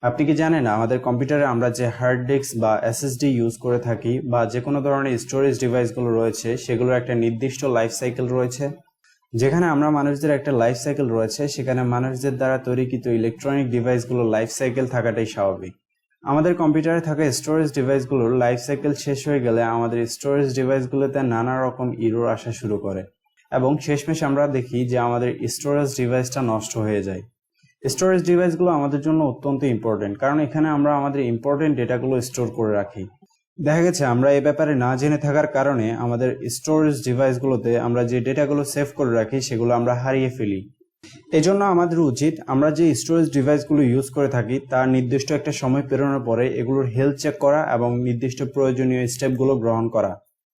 আপনি কি জানেন আমাদের কম্পিউটারে আমরা যে হার্ড ডিস্ক বা এসএসডি ইউজ করে থাকি বা যে কোনো ধরনের স্টোরেজ ডিভাইসগুলো রয়েছে সেগুলোর একটা নির্দিষ্ট লাইফ সাইকেল রয়েছে। যেখানে আমরা মানুষদের একটা লাইফ সাইকেল রয়েছে, সেখানে মানুষদের দ্বারা তৈরিকৃত ইলেকট্রনিক ডিভাইসগুলোর লাইফ সাইকেল থাকাটাই স্বাভাবিক। আমাদের কম্পিউটারে থাকা স্টোরেজ ডিভাইসগুলোর লাইফ সাইকেল শেষ হয়ে গেলে আমাদের স্টোরেজ ডিভাইসগুলোতে নানা রকম ইরর আসা শুরু করে এবং শেষমেশ আমরা দেখি যে আমাদের স্টোরেজ ডিভাইসটা নষ্ট হয়ে যায়। স্টোরেজ ডিভাইসগুলো আমাদের জন্য অত্যন্ত ইম্পর্টেন্ট, কারণ এখানে আমরা আমাদের ইম্পর্টেন্ট ডেটাগুলো স্টোর করে রাখি। দেখা গেছে আমরা এই ব্যাপারে না জেনে থাকার কারণে আমাদের স্টোরেজ ডিভাইসগুলোতে আমরা যে ডেটাগুলো সেভ করে রাখি সেগুলো আমরা হারিয়ে ফেলি। এজন্য আমাদের উচিত আমরা যে স্টোরেজ ডিভাইসগুলো ইউজ করে থাকি তার নির্দিষ্ট একটা সময় পেরোনোর পরে এগুলোর হেলথ চেক করা এবং নির্দিষ্ট প্রয়োজনীয় স্টেপগুলো গ্রহণ করা।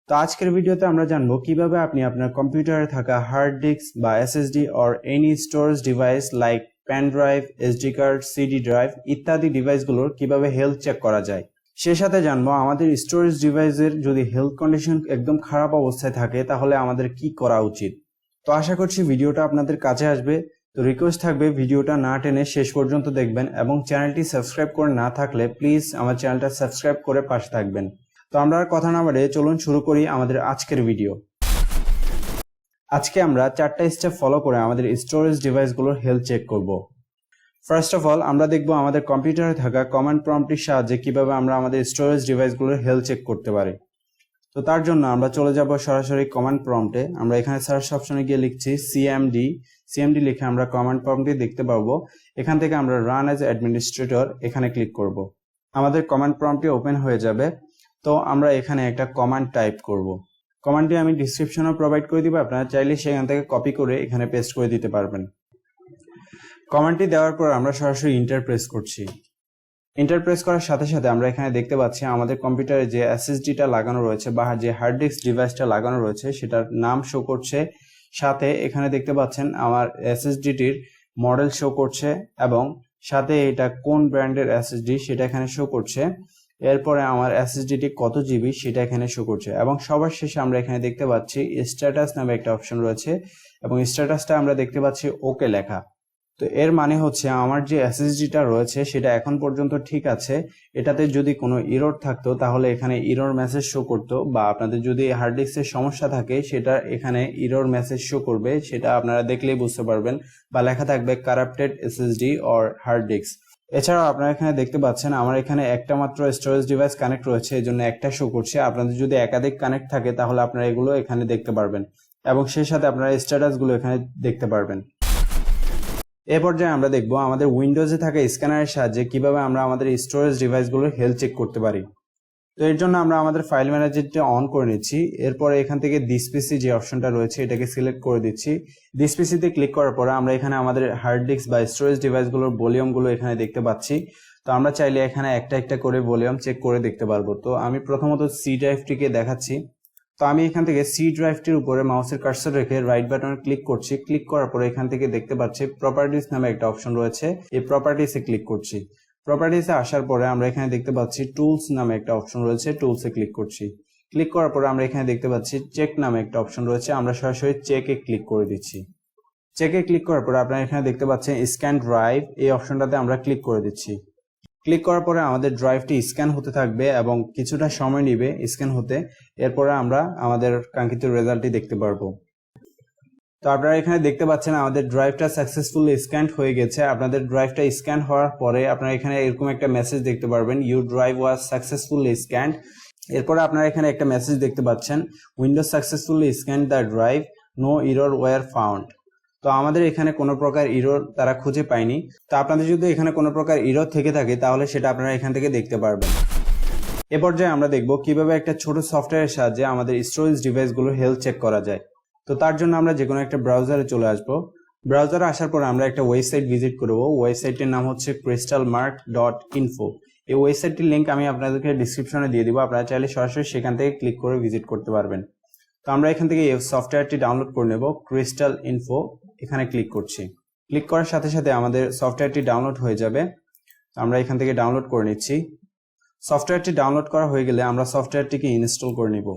তো আজকের ভিডিওতে আমরা জানবো কিভাবে আপনি আপনার কম্পিউটারে থাকা হার্ড ডিস্ক বা SSD or any storage device like pendrive, SD card, CD drive ইত্যাদি ডিভাইসগুলোর কিভাবে হেলথ চেক করা যায়। সে সাথে জানবো আমাদের স্টোরেজ ডিভাইসের যদি হেলথ কন্ডিশন একদম খারাপ অবস্থায় থাকে তাহলে আমাদের কি করা উচিত। তো আশা করছি ভিডিওটা আপনাদের কাছে আসবে। তো রিকোয়েস্ট থাকবে ভিডিওটা না টেনে শেষ পর্যন্ত দেখবেন এবং চ্যানেলটি সাবস্ক্রাইব করে না থাকলে প্লিজ আমার চ্যানেলটা সাবস্ক্রাইব করে পাশে থাকবেন। তো আমরা আর কথা না বাড়িয়ে চলুন শুরু করি আমাদের আজকের ভিডিও। আজকে আমরা 4টা স্টেপ ফলো করে আমাদের স্টোরেজ ডিভাইসগুলোর হেলথ চেক করব। ফার্স্ট অফ অল আমরা দেখব আমাদের কম্পিউটারে থাকা কমান্ড প্রম্পটের সাহায্যে কিভাবে আমরা আমাদের স্টোরেজ ডিভাইসগুলোর হেলথ চেক করতে পারি। তো তার জন্য আমরা চলে যাব সরাসরি কমান্ড প্রম্পটে। আমরা এখানে সার্চ অপশনে গিয়ে লিখছি সিএমডি লিখে আমরা কমান্ড প্রম্পটে দেখতে পাবো। এখান থেকে আমরা রান অ্যাজ অ্যাডমিনিস্ট্রেটর এখানে ক্লিক করব। আমাদের কমান্ড প্রম্পটটি ওপেন হয়ে যাবে। তো আমরা এখানে একটা কমান্ড টাইপ করব। কমান্ডটি আমি ডিসক্রিপশনে প্রোভাইড করে দিব, আপনারা চাইলে সেখান থেকে কপি করে এখানে পেস্ট করে দিতে পারবেন। কমান্ডটি দেওয়ার পর আমরা সরাসরি এন্টার প্রেস করছি। এন্টার প্রেস করার সাথে সাথে আমরা এখানে দেখতে পাচ্ছি আমাদের কম্পিউটারে যে এসএসডিটা লাগানো রয়েছে বা যে হার্ড ডিস্ক ডিভাইসটা লাগানো রয়েছে সেটার নাম শো করছে। সাথে এখানে দেখতে পাচ্ছেন আমার এসএসডিটির মডেল শো করছে এবং সাথে এটা কোন ব্র্যান্ডের এসএসডি সেটা এখানে শো করছে। এরপরে আমার এসএসডিটি কত জিবি সেটা এখানে শো করছে এবং সবার শেষে আমরা এখানে দেখতে পাচ্ছি স্ট্যাটাস নামে একটা অপশন রয়েছে এবং স্ট্যাটাসটা আমরা দেখতে পাচ্ছি ওকে লেখা। তো এর মানে হচ্ছে আমার যে এসএসডিটা রয়েছে সেটা এখন পর্যন্ত ঠিক আছে। এটাতে যদি কোনো ইরর থাকতো তাহলে এখানে ইরর মেসেজ শো করতো, বা আপনাদের যদি হার্ড ডিস্কের সমস্যা থাকে সেটা এখানে ইরর মেসেজ শো করবে, সেটা আপনারা দেখলেই বুঝতে পারবেন, বা লেখা থাকবে corrupted SSD or hard disk. এছাড়াও আপনারা এখানে দেখতে পাচ্ছেন আমার এখানে একটা মাত্র স্টোরেজ ডিভাইস কানেক্ট রয়েছে, এই জন্য একটা শো করছে। আপনাদের যদি একাধিক কানেক্ট থাকে তাহলে আপনারা এগুলো এখানে দেখতে পারবেন এবং সেই সাথে আপনারা স্ট্যাটাসগুলো এখানে দেখতে পারবেন। এ পর্যায়ে আমরা দেখব আমাদের উইন্ডোজে থাকা স্ক্যানারের সাহায্যে কিভাবে আমরা আমাদের স্টোরেজ ডিভাইসগুলোর হেলথ চেক করতে পারি। তো এর জন্য আমরা আমাদের ফাইল ম্যানেজারটা অন করে নিচ্ছি। এরপরে এখান থেকে দিস পিসি যে অপশনটা রয়েছে এটাকে সিলেক্ট করে দিচ্ছি। দিস পিসিতে ক্লিক করার পরে আমরা এখানে আমাদের হার্ড ডিস্ক বা স্টোরেজ ডিভাইসগুলোর ভলিউমগুলো এখানে দেখতে পাচ্ছি। তো আমরা চাইলে এখানে একটা একটা করে ভলিউম চেক করে দেখতে পারবো। তো আমি প্রথমত সি ড্রাইভটিকে দেখাচ্ছি। তো আমি এখান থেকে সি ড্রাইভটির উপরে মাউসের কার্সর রেখে রাইট বাটনে ক্লিক করছি। ক্লিক করার পরে এখান থেকে দেখতে পাচ্ছি প্রপার্টিজ নামে একটা অপশন রয়েছে, এই প্রপার্টিসে ক্লিক করছি। প্রপার্টিসে আসার পরে আমরা এখানে দেখতে পাচ্ছি টুলস নামে একটা অপশন রয়েছে, টুলসে ক্লিক করছি। ক্লিক করার পরে আমরা এখানে দেখতে পাচ্ছি চেক নামে একটা অপশন রয়েছে, আমরা সরাসরি চেকে ক্লিক করে দিচ্ছি। চেকে ক্লিক করার পরে আপনারা এখানে দেখতে পাচ্ছেন স্ক্যান ড্রাইভ, এই অপশনটাতে আমরা ক্লিক করে দিচ্ছি। ক্লিক করার পরে আমাদের ড্রাইভটি স্ক্যান হতে থাকবে এবং কিছুটা সময় নেবে স্ক্যান হতে। এরপরে আমরা আমাদের কাঙ্ক্ষিত রেজাল্টটি দেখতে পারবো। তো আপনারা এখানে দেখতে পাচ্ছেন আমাদের ড্রাইভটা সাকসেসফুলি স্ক্যান হয়ে গেছে। আপনাদের ড্রাইভটা স্ক্যান হওয়ার পরে আপনারা এখানে এরকম একটা মেসেজ দেখতে পারবেন, your drive was successfully scanned. এরপরে আপনারা এখানে একটা মেসেজ দেখতে পাচ্ছেন, Windows successfully scan the drive, no error were found. তো আমাদের এখানে কোনো প্রকার ইরর তারা খুঁজে পায়নি। তো আপনাদের যদি এখানে কোনো প্রকার ইরর থেকে থাকে তাহলে সেটা আপনারা এখান থেকে দেখতে পারবেন। এ পর্যায়ে আমরা দেখব কিভাবে একটা ছোট সফটওয়্যারের সাহায্যে আমাদের স্টোরেজ ডিভাইসগুলোর হেলথ চেক করা যায়। তো তার জন্য আমরা যে কোনো একটা ব্রাউজারে চলে আসব। ব্রাউজারে আসার পর আমরা একটা ওয়েবসাইট ভিজিট করব। ওয়েবসাইটের নাম হচ্ছে CrystalDiskInfo। এই ওয়েবসাইটটির লিঙ্ক আমি আপনাদেরকে ডিসক্রিপশনে দিয়ে দিব, আপনারা চাইলে সরাসরি সেখান থেকে ক্লিক করে ভিজিট করতে পারবেন। তো আমরা এখান থেকে এই সফটওয়্যারটি ডাউনলোড করে নেব, CrystalInfo, এখানে ক্লিক করছি। ক্লিক করার সাথে সাথে আমাদের সফটওয়্যারটি ডাউনলোড হয়ে যাবে। আমরা এখান থেকে ডাউনলোড করে নিচ্ছি। সফটওয়্যারটি ডাউনলোড করা হয়ে গেলে আমরা সফটওয়্যারটিকে ইনস্টল করে নিব।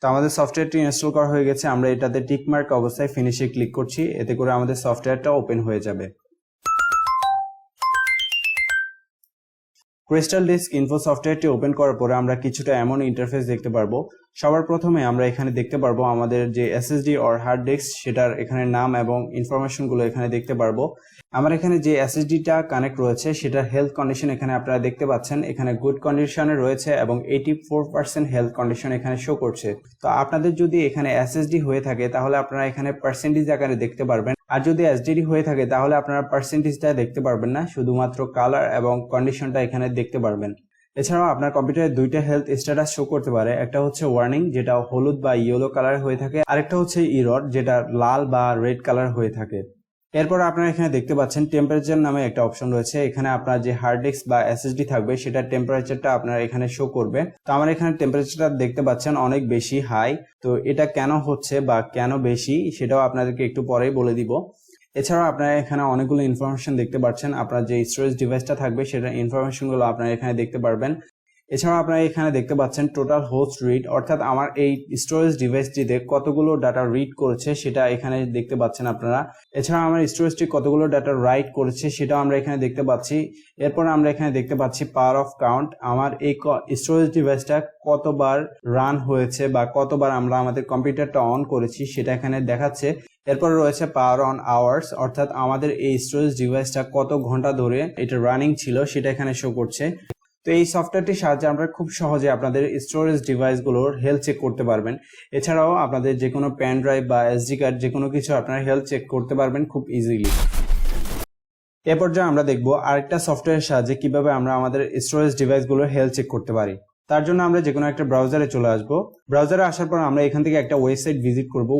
তো আমাদের সফটওয়্যারটি ইনস্টল করা হয়ে গেছে, আমরা এটাতে টিক মার্ক অবস্থায় ফিনিশে ক্লিক করছি, এতে করে আমাদের সফটওয়্যারটা ওপেন হয়ে যাবে। CrystalDiskInfo সফটওয়্যারটি ওপেন করার পরে আমরা কিছুটা এমন ইন্টারফেস দেখতে পারবো। সবার প্রথমে আমরা এখানে দেখতে পারবো আমাদের যে SSD অর হার্ড ডিস্ক সেটার এখানে নাম এবং ইনফরমেশনগুলো এখানে দেখতে পারবো। আমার এখানে যে SSDটা কানেক্ট রয়েছে সেটার হেলথ কন্ডিশন এখানে আপনারা দেখতে পাচ্ছেন, এখানে গুড কন্ডিশনে রয়েছে এবং 84% হেলথ কন্ডিশন এখানে শো করছে। তো আপনাদের যদি এখানে SSD হয়ে থাকে তাহলে আপনারা এখানে পার্সেন্টেজ আকারে দেখতে পারবেন, আর যদি HDD হয়ে থাকে তাহলে আপনারা পার্সেন্টেজটা দেখতে পারবেন না, শুধুমাত্র কালার এবং কন্ডিশনটা এখানে দেখতে পারবেন। এছাড়াও আপনার কম্পিউটারে দুইটা হেলথ স্ট্যাটাস শো করতে পারে, একটা হচ্ছে ওয়ার্নিং যেটা হলুদ বা ইয়েলো কালার হয়ে থাকে, আরেকটা হচ্ছে ইরর যেটা লাল বা রেড কালার হয়ে থাকে। এরপর আপনারা এখানে দেখতে পাচ্ছেন টেম্পারেচার নামে একটা অপশন রয়েছে, এখানে আপনার যে হার্ড ডিস্ক বা SSD থাকবে সেটার টেম্পারেচারটা আপনার এখানে শো করবে। তো আমার এখানে টেম্পারেচারটা দেখতে পাচ্ছেন অনেক বেশি হাই, তো এটা কেন হচ্ছে বা কেন বেশি সেটাও আপনাদেরকে একটু পরেই বলে দিব। এছাড়াও আপনারা এখানে অনেকগুলো ইনফরমেশন দেখতে পাচ্ছেন, আপনার যে স্টোরেজ ডিভাইসটা থাকবে সেটার ইনফরমেশনগুলো আপনারা এখানে দেখতে পারবেন। এছাড়াও আপনারা এখানে দেখতে পাচ্ছেন টোটাল হোস্ট রিড, অর্থাৎ আমার এই স্টোরেজ ডিভাইসটিতে কতগুলো ডাটা রিড করেছে সেটা এখানে দেখতে পাচ্ছেন আপনারা। এছাড়া আমার স্টোরেজটি কতগুলো ডাটা রাইট করেছে সেটাও আমরা এখানে দেখতে পাচ্ছি। এরপর আমরা এখানে দেখতে পাচ্ছি পাওয়ার অফ কাউন্ট, আমার এই স্টোরেজ ডিভাইসটা কতবার রান হয়েছে বা কতবার আমরা আমাদের কম্পিউটারটা অন করেছি সেটা এখানে দেখাচ্ছে। এরপর রয়েছে পাওয়ার অন আওয়ার্স, অর্থাৎ আমাদের এই স্টোরেজ ডিভাইসটা কত ঘন্টা ধরে এটা রানিং ছিল সেটা এখানে শো করছে। তো এই সফটওয়্যারটির সাহায্যে আমরা খুব সহজে আপনাদের স্টোরেজ ডিভাইসগুলোর হেলথ চেক করতে পারবেন। এছাড়াও আপনাদের যে কোনো পেন ড্রাইভ বা SD কার্ড যে কোনো কিছু আপনারা হেলথ চেক করতে পারবেন খুব ইজিলি। এ পর্যায়ে আমরা দেখব আরেকটা সফটওয়্যারের সাহায্যে কিভাবে আমরা আমাদের স্টোরেজ ডিভাইসগুলোর হেলথ চেক করতে পারি। তার জন্য আমরা যে কোনো একটা ব্রাউজারে চলে আসব। ব্রাউজারে আসার পর আমরা এখান থেকে একটা ওয়েবসাইট ভিজিট করব।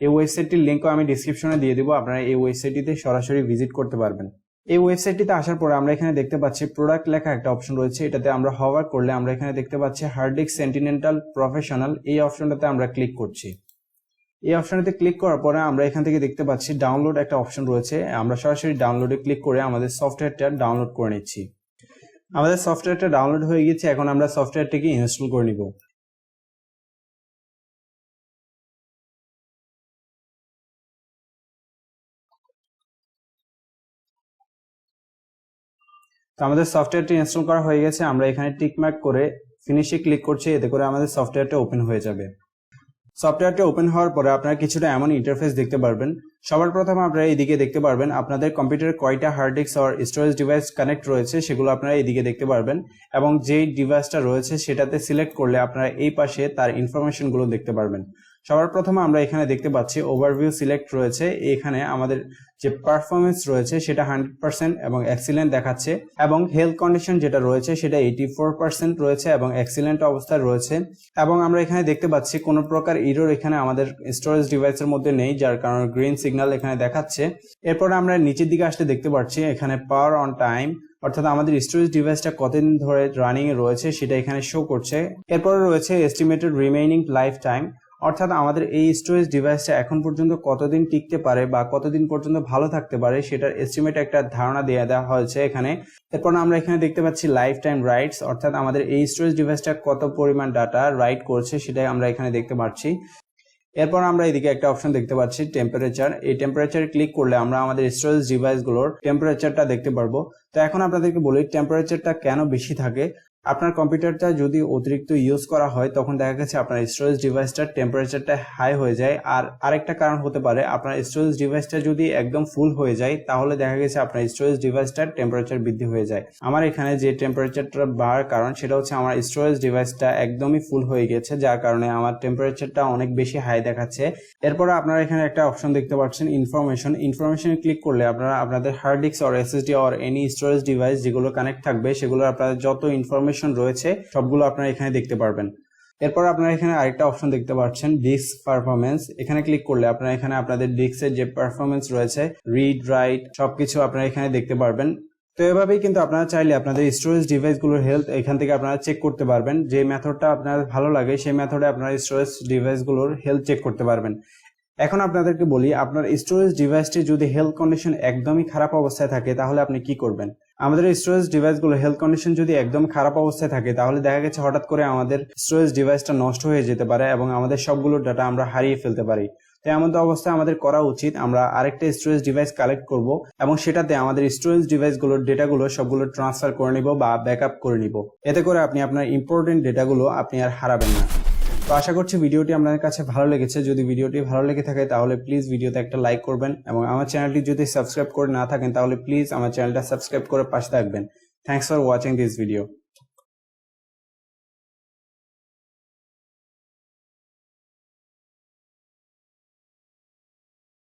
এই ওয়েবসাইটটির লিঙ্কও আমি ডিসক্রিপশনে দিয়ে দেবো, আপনারা এই ওয়েবসাইটটিতে সরাসরি ভিজিট করতে পারবেন। এই ওয়েবসাইটটিতে আসার পরে আমরা এখানে দেখতে পাচ্ছি প্রোডাক্ট লেখা একটা অপশন রয়েছে, এটাতে আমরা হভার করলে আমরা এখানে দেখতে পাচ্ছি HardDisk Sentinel প্রফেশনাল, এই অপশনটাতে আমরা ক্লিক করছি। এই অপশনটাতে ক্লিক করার পরে আমরা এখান থেকে দেখতে পাচ্ছি ডাউনলোড একটা অপশন রয়েছে, আমরা সরাসরি ডাউনলোডে ক্লিক করে আমাদের সফটওয়্যারটা ডাউনলোড করে নিচ্ছি। আমাদের সফটওয়্যারটা ডাউনলোড হয়ে গেছে, এখন আমরা সফটওয়্যারটিকে ইনস্টল করে নিব। তো আমাদের সফটওয়্যারটি ইনস্টল করা হয়ে গেছে, আমরা এখানে টিক মার্ক করে ফিনিশে ক্লিক করছি, এতে করে আমাদের সফটওয়্যারটা ওপেন হয়ে যাবে। সফটওয়্যারটা ওপেন হওয়ার পরে আপনারা কিছুটা এমন ইন্টারফেস দেখতে পারবেন। সবার প্রথমে আপনারা এইদিকে দেখতে পারবেন আপনাদের কম্পিউটারে কয়টা হার্ড ডিস্ক আর স্টোরেজ ডিভাইস কানেক্ট রয়েছে সেগুলো আপনারা এইদিকে দেখতে পারবেন, এবং যেই ডিভাইসটা রয়েছে সেটাতে সিলেক্ট করলে আপনারা এই পাশে তার ইনফরমেশনগুলো দেখতে পারবেন। সবার প্রথমে আমরা এখানে দেখতে পাচ্ছি ওভারভিউ সিলেক্ট রয়েছে, এখানে আমাদের যে পারফরমেন্স রয়েছে সেটা 100% এবং এক্সিলেন্ট দেখাচ্ছে, এবং হেলথ কন্ডিশন যেটা রয়েছে সেটা 84% রয়েছে এবং এক্সিলেন্ট অবস্থায় রয়েছে। এবং আমরা এখানে দেখতে পাচ্ছি কোনো প্রকার ইরর এখানে আমাদের স্টোরেজ ডিভাইসের মধ্যে নেই, যার কারণে গ্রিন সিগন্যাল এখানে দেখাচ্ছে। এরপর আমরা নিচের দিকে আসতে দেখতে পাচ্ছি এখানে পাওয়ার অন টাইম, অর্থাৎ আমাদের স্টোরেজ ডিভাইসটা কতদিন ধরে রানিং এ রয়েছে সেটা এখানে শো করছে। এরপর রয়েছে এস্টিমেটেড রিমেইনিং লাইফ টাইম, অর্থাৎ আমাদের এই স্টোরেজ ডিভাইসটা এখন পর্যন্ত কতদিন টিকতে পারে বা কতদিন পর্যন্ত ভালো থাকতে পারে সেটার এস্টিমেট একটা ধারণা দিয়ে দেওয়া হয়েছে এখানে। এরপর আমরা এখানে দেখতে পাচ্ছি লাইফ টাইম রাইটস, অর্থাৎ আমাদের এই স্টোরেজ ডিভাইসটা কত পরিমাণ ডাটা রাইট করছে সেটাই আমরা এখানে দেখতে পাচ্ছি। এরপর আমরা এদিকে একটা অপশন দেখতে পাচ্ছি টেম্পারেচার, এই টেম্পারেচারে ক্লিক করলে আমরা আমাদের স্টোরেজ ডিভাইসগুলোর টেম্পারেচারটা দেখতে পারবো। তো এখন আপনাদেরকে বলি টেম্পারেচারটা কেন বেশি থাকে। আপনার কম্পিউটারটা যদি অতিরিক্ত ইউজ করা হয় তখন দেখা গেছে আপনার স্টোরেজ ডিভাইসটার টেম্পারেচারটা হাই হয়ে যায়, আর আরেকটা কারণ হতে পারে আপনার স্টোরেজ ডিভাইসটা যদি একদম ফুল হয়ে যায় তাহলে দেখা গেছে আপনার স্টোরেজ ডিভাইসটার টেম্পারেচার বৃদ্ধি হয়ে যায়। আমার এখানে যে টেম্পারেচারটা বাড়ার কারণ সেটা হচ্ছে আমার স্টোরেজ ডিভাইসটা একদমই ফুল হয়ে গেছে, যার কারণে আমার টেম্পারেচারটা অনেক বেশি হাই দেখাচ্ছে। এরপর আপনারা এখানে একটা অপশন দেখতে পাচ্ছেন ইনফরমেশনে ক্লিক করলে আপনারা আপনাদের hard disk or SSD or any storage device যেগুলো কানেক্ট থাকবে সেগুলো আপনাদের যত ইনফরমেশন রয়েছে সবগুলো আপনারা এখানে দেখতে পারবেন। এরপর আপনারা এখানে আরেকটা অপশন দেখতে পাচ্ছেন ডিস্ক পারফরমেন্স, এখানে ক্লিক করলে আপনারা এখানে আপনাদের ডিস্কের যে পারফরমেন্স রয়েছে রিড রাইট সবকিছু আপনারা এখানে দেখতে পারবেন। তো এভাবেই কিন্তু আপনারা চাইলে আপনাদের স্টোরেজ ডিভাইসগুলোর হেলথ এখান থেকে আপনারা চেক করতে পারবেন। যে মেথডটা আপনার ভালো লাগে সেই মেথডে আপনারা স্টোরেজ ডিভাইসগুলোর হেলথ চেক করতে পারবেন। এখন আপনাদেরকে বলি আপনার স্টোরেজ ডিভাইসটি যদি হেলথ কন্ডিশন একদমই খারাপ অবস্থায় থাকে তাহলে আপনি কি করবেন। আমাদের স্টোরেজ ডিভাইসগুলোর হেলথ কন্ডিশন যদি একদম খারাপ অবস্থায় থাকে তাহলে দেখা গেছে হঠাৎ করে আমাদের স্টোরেজ ডিভাইসটা নষ্ট হয়ে যেতে পারে এবং আমাদের সবগুলো ডাটা আমরা হারিয়ে ফেলতে পারি। তো এমন তো অবস্থায় আমাদের করা উচিত আমরা আরেকটা স্টোরেজ ডিভাইস কালেক্ট করব এবং সেটাতে আমাদের স্টোরেজ ডিভাইসগুলোর ডেটাগুলো সবগুলো ট্রান্সফার করে নিব বা ব্যাকআপ করে নিব। এতে করে আপনি আপনার ইম্পর্টেন্ট ডেটাগুলো আপনি আর হারাবেন না। তো আশা করছি ভিডিওটি আপনাদের কাছে ভালো লেগেছে। যদি ভিডিওটি ভালো লেগে থাকে তাহলে প্লিজ ভিডিওতে একটা লাইক করবেন এবং আমার চ্যানেলটি যদি সাবস্ক্রাইব করে না থাকেন তাহলে প্লিজ আমার চ্যানেলটা সাবস্ক্রাইব করে পাশে থাকবেন। Thanks for watching this video.